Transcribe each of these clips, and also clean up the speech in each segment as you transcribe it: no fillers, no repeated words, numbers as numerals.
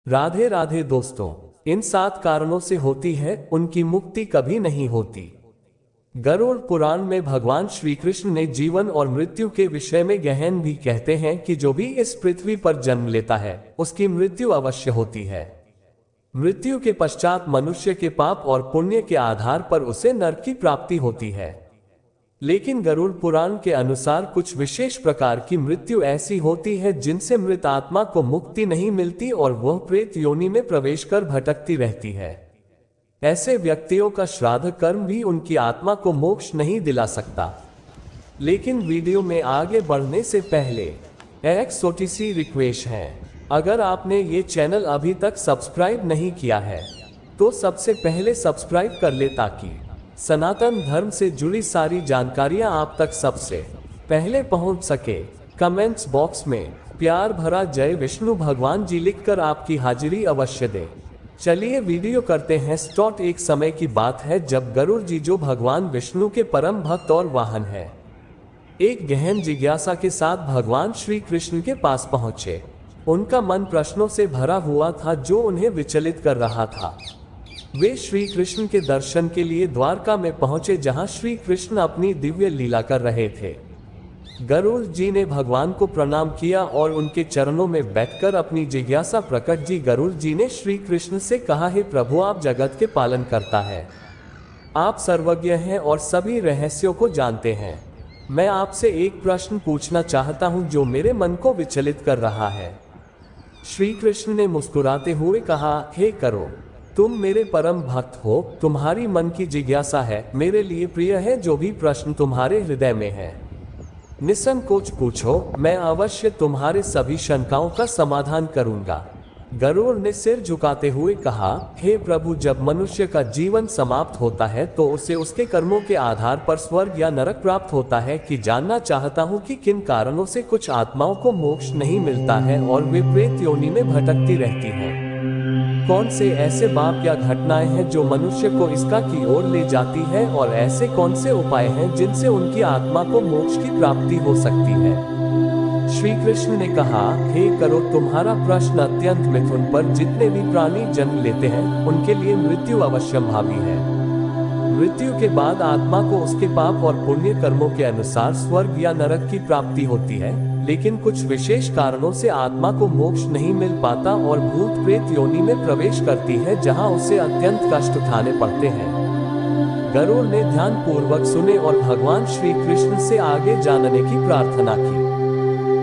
राधे राधे दोस्तों। इन 7 कारणों से होती है उनकी मुक्ति कभी नहीं होती। गरुड़ पुराण में भगवान श्री कृष्ण ने जीवन और मृत्यु के विषय में गहन भी कहते हैं कि जो भी इस पृथ्वी पर जन्म लेता है उसकी मृत्यु अवश्य होती है। मृत्यु के पश्चात मनुष्य के पाप और पुण्य के आधार पर उसे नरक की प्राप्ति होती है। लेकिन गरुड़ पुराण के अनुसार कुछ विशेष प्रकार की मृत्यु ऐसी होती है जिनसे मृत आत्मा को मुक्ति नहीं मिलती और वह प्रेत योनि में प्रवेश कर भटकती रहती है। ऐसे व्यक्तियों का श्राद्ध कर्म भी उनकी आत्मा को मोक्ष नहीं दिला सकता। लेकिन वीडियो में आगे बढ़ने से पहले एक छोटी सी रिक्वेस्ट है, अगर आपने ये चैनल अभी तक सब्सक्राइब नहीं किया है तो सबसे पहले सब्सक्राइब कर ले ताकि सनातन धर्म से जुड़ी सारी जानकारियां आप तक सबसे पहले पहुंच सके। कमेंट्स बॉक्स में प्यार भरा जय विष्णु भगवान जी लिखकर आपकी हाजिरी अवश्य दें। चलिए वीडियो करते हैं स्टार्ट। एक समय की बात है जब गरुड़ जी, जो भगवान विष्णु के परम भक्त और वाहन है, एक गहन जिज्ञासा के साथ भगवान श्री कृष्ण के पास पहुंचे। उनका मन प्रश्नों से भरा हुआ था जो उन्हें विचलित कर रहा था। वे श्री कृष्ण के दर्शन के लिए द्वारका में पहुंचे जहां श्री कृष्ण अपनी दिव्य लीला कर रहे थे। गरुड़ जी ने भगवान को प्रणाम किया और उनके चरणों में बैठकर अपनी जिज्ञासा प्रकट की। गरुड़ जी ने श्री कृष्ण से कहा, हे प्रभु, आप जगत के पालन करता है, आप सर्वज्ञ हैं और सभी रहस्यों को जानते हैं। मैं आपसे एक प्रश्न पूछना चाहता हूं जो मेरे मन को विचलित कर रहा है। श्री कृष्ण ने मुस्कुराते हुए कहा, हे करो, तुम मेरे परम भक्त हो, तुम्हारी मन की जिज्ञासा है मेरे लिए प्रिय है। जो भी प्रश्न तुम्हारे हृदय में है निसंकोच पूछो, मैं अवश्य तुम्हारे सभी शंकाओं का समाधान करूंगा। गरुड़ ने सिर झुकाते हुए कहा, हे प्रभु, जब मनुष्य का जीवन समाप्त होता है तो उसे उसके कर्मों के आधार पर स्वर्ग या नरक प्राप्त होता है कि जानना चाहता हूँ कि किन कारणों से कुछ आत्माओं को मोक्ष नहीं मिलता है और वे प्रेत योनि में भटकती रहती हैं। कौन से ऐसे बाप या घटनाएं हैं जो मनुष्य को इसका की ओर ले जाती है और ऐसे कौन से उपाय हैं जिनसे उनकी आत्मा को मोक्ष की प्राप्ति हो सकती है। श्री कृष्ण ने कहा, हे करो, तुम्हारा प्रश्न अत्यंत मिथुन पर जितने भी प्राणी जन्म लेते हैं उनके लिए मृत्यु अवश्यंभावी है। मृत्यु के बाद आत्मा को उसके पाप और पुण्य कर्मों के अनुसार स्वर्ग या नरक की प्राप्ति होती है। लेकिन कुछ विशेष कारणों से आत्मा को मोक्ष नहीं मिल पाता और भूत प्रेत योनि में प्रवेश करती है जहां उसे अत्यंत कष्ट उठाने पड़ते हैं। गरुड़ ने ध्यान पूर्वक सुने और भगवान श्री कृष्ण से आगे जानने की प्रार्थना की।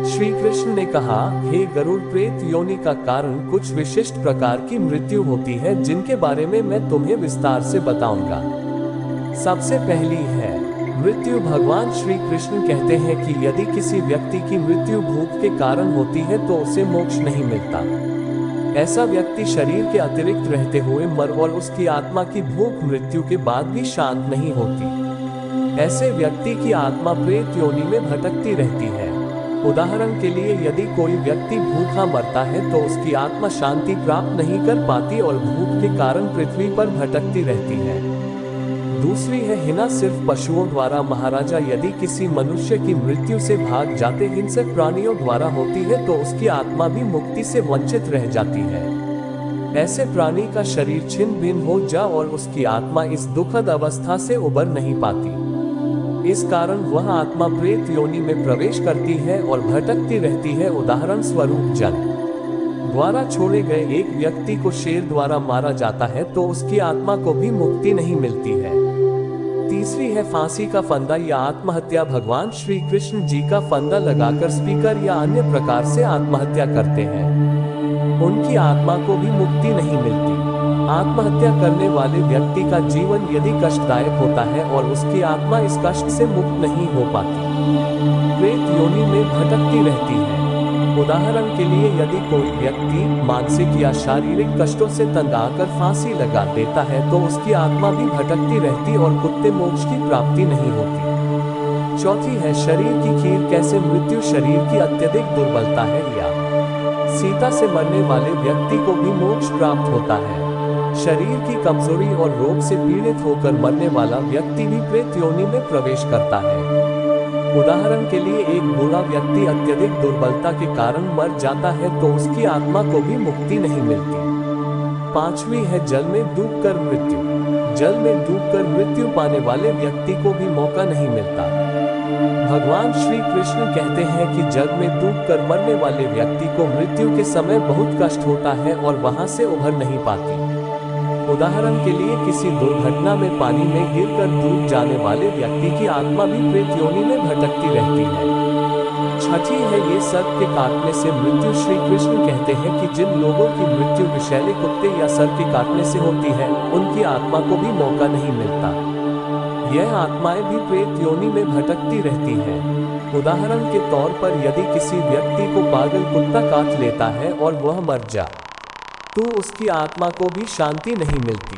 श्री कृष्ण ने कहा, हे गरुड़, प्रेत योनि का कारण कुछ विशिष्ट प्रकार की मृत्यु होती है जिनके बारे में मैं तुम्हें विस्तार से बताऊंगा। सबसे पहली है मृत्यु। भगवान श्री कृष्ण कहते हैं कि यदि किसी व्यक्ति की मृत्यु भूख के कारण होती है तो उसे मोक्ष नहीं मिलता। ऐसा व्यक्ति शरीर के अतिरिक्त रहते हुए मर और उसकी आत्मा की भूख मृत्यु के बाद भी शांत नहीं होती। ऐसे व्यक्ति की आत्मा प्रेत योनि में भटकती रहती है। उदाहरण के लिए, यदि कोई व्यक्ति भूखा मरता है तो उसकी आत्मा शांति प्राप्त नहीं कर पाती और भूख के कारण पृथ्वी पर भटकती रहती है। दूसरी है हिना। सिर्फ पशुओं द्वारा महाराजा यदि किसी मनुष्य की मृत्यु से भाग जाते हिंसक प्राणियों द्वारा होती है तो उसकी आत्मा भी मुक्ति से वंचित रह जाती है। ऐसे प्राणी का शरीर छिन्न भिन्न हो जा और उसकी आत्मा इस दुखद अवस्था से उबर नहीं पाती। इस कारण वह आत्मा प्रेत योनि में प्रवेश करती है और भटकती रहती है। उदाहरण स्वरूप, जन द्वारा छोड़े गए एक व्यक्ति को शेर द्वारा मारा जाता है तो उसकी आत्मा को भी मुक्ति नहीं मिलती है। तीसरी है फांसी का फंदा या आत्महत्या। भगवान श्री कृष्ण जी का फंदा लगाकर स्पीकर या अन्य प्रकार से आत्महत्या करते हैं, उनकी आत्मा को भी मुक्ति नहीं मिलती। आत्महत्या करने वाले व्यक्ति का जीवन यदि कष्टदायक होता है और उसकी आत्मा इस कष्ट से मुक्त नहीं हो पाती, प्रेत योनि में भटकती रहती है। उदाहरण के लिए, यदि कोई व्यक्ति मानसिक या शारीरिक कष्टों से तंग आकर फांसी लगा देता है तो उसकी आत्मा भी भटकती रहती और कुत्ते मोक्ष की प्राप्ति नहीं होती। चौथी है शरीर की खीर। कैसे मृत्यु शरीर की अत्यधिक दुर्बलता है या सीता से मरने वाले व्यक्ति को भी मोक्ष प्राप्त होता है। शरीर की कमजोरी और रोग से पीड़ित होकर मरने वाला व्यक्ति भी प्रेत योनि में प्रवेश करता है। उदाहरण के लिए एक बूढ़ा व्यक्ति अत्यधिक दुर्बलता के कारण मर जाता है तो उसकी आत्मा को भी मुक्ति नहीं मिलती। पांचवी है जल में डूबकर मृत्यु। जल में डूबकर मृत्यु पाने वाले व्यक्ति को भी मौका नहीं मिलता। भगवान श्री कृष्ण कहते हैं कि जल में डूबकर मरने वाले व्यक्ति को मृत्यु के समय बहुत कष्ट होता है और वहां से उभर नहीं पाती। उदाहरण के लिए किसी दुर्घटना में पानी में गिरकर डूब जाने वाले व्यक्ति की आत्मा भी प्रेत योनि में भटकती रहती है। छठी है ये सर्प के काटने से मृत्यु। श्री कृष्ण कहते हैं कि जिन लोगों की मृत्यु विषैले कुत्ते या सर्प के काटने से होती है, उनकी आत्मा को भी मौका नहीं मिलता। यह आत्माएं भी प्रेत योनि में भटकती रहती हैं। उदाहरण के तौर पर यदि किसी व्यक्ति को पागल कुत्ता काट लेता है और वह मर जा, तो उसकी आत्मा को भी शांति नहीं मिलती।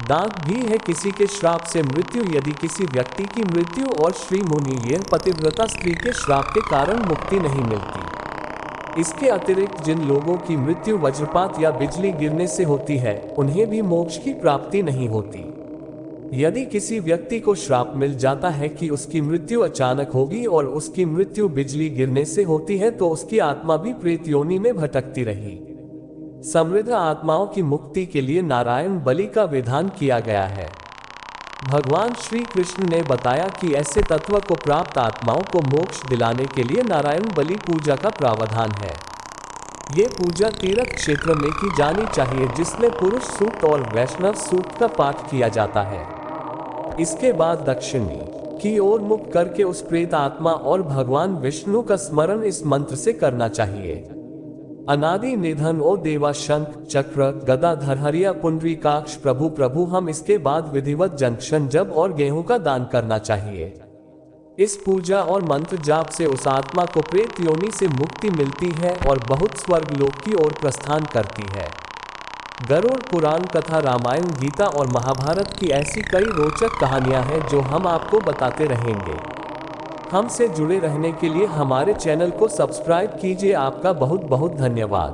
दाग भी है किसी के श्राप से मृत्यु। यदि किसी व्यक्ति की मृत्यु और श्री मुनि यह पतिव्रता स्त्री के श्राप के कारण मुक्ति नहीं मिलती। इसके अतिरिक्त जिन लोगों की मृत्यु वज्रपात या बिजली गिरने से होती है, उन्हें भी मोक्ष की प्राप्ति नहीं होती। यदि किसी व्यक्ति को श्राप मिल जाता है कि उसकी मृत्यु अचानक होगी और उसकी मृत्यु बिजली गिरने से होती है, तो उसकी आत्मा भी प्रेत योनि में भटकती रही। समृद्ध आत्माओं की मुक्ति के लिए नारायण बलि का विधान किया गया है। भगवान श्री कृष्ण ने बताया कि ऐसे तत्व को प्राप्त आत्माओं को मोक्ष दिलाने के लिए नारायण बलि पूजा का प्रावधान है। ये पूजा तीर्थ क्षेत्र में की जानी चाहिए, जिसमें पुरुष सूक्त और वैष्णव सूक्त का पाठ किया जाता है। इसके बाद दक्षिणी की ओर मुख करके उस प्रेत आत्मा और भगवान विष्णु का स्मरण इस मंत्र से करना चाहिए। अनादि निधन ओ देवा शंख चक्र गदा धरहरिया पुंडरीकाक्ष प्रभु प्रभु। हम इसके बाद विधिवत जंक्शन जब और गेहूं का दान करना चाहिए। इस पूजा और मंत्र जाप से उस आत्मा को प्रेत योनि से मुक्ति मिलती है और बहुत स्वर्गलोक की ओर प्रस्थान करती है। गरुड़ पुराण कथा, रामायण, गीता और महाभारत की ऐसी कई रोचक कहानियां हैं जो हम आपको बताते रहेंगे। हमसे जुड़े रहने के लिए हमारे चैनल को सब्सक्राइब कीजिए। आपका बहुत बहुत धन्यवाद।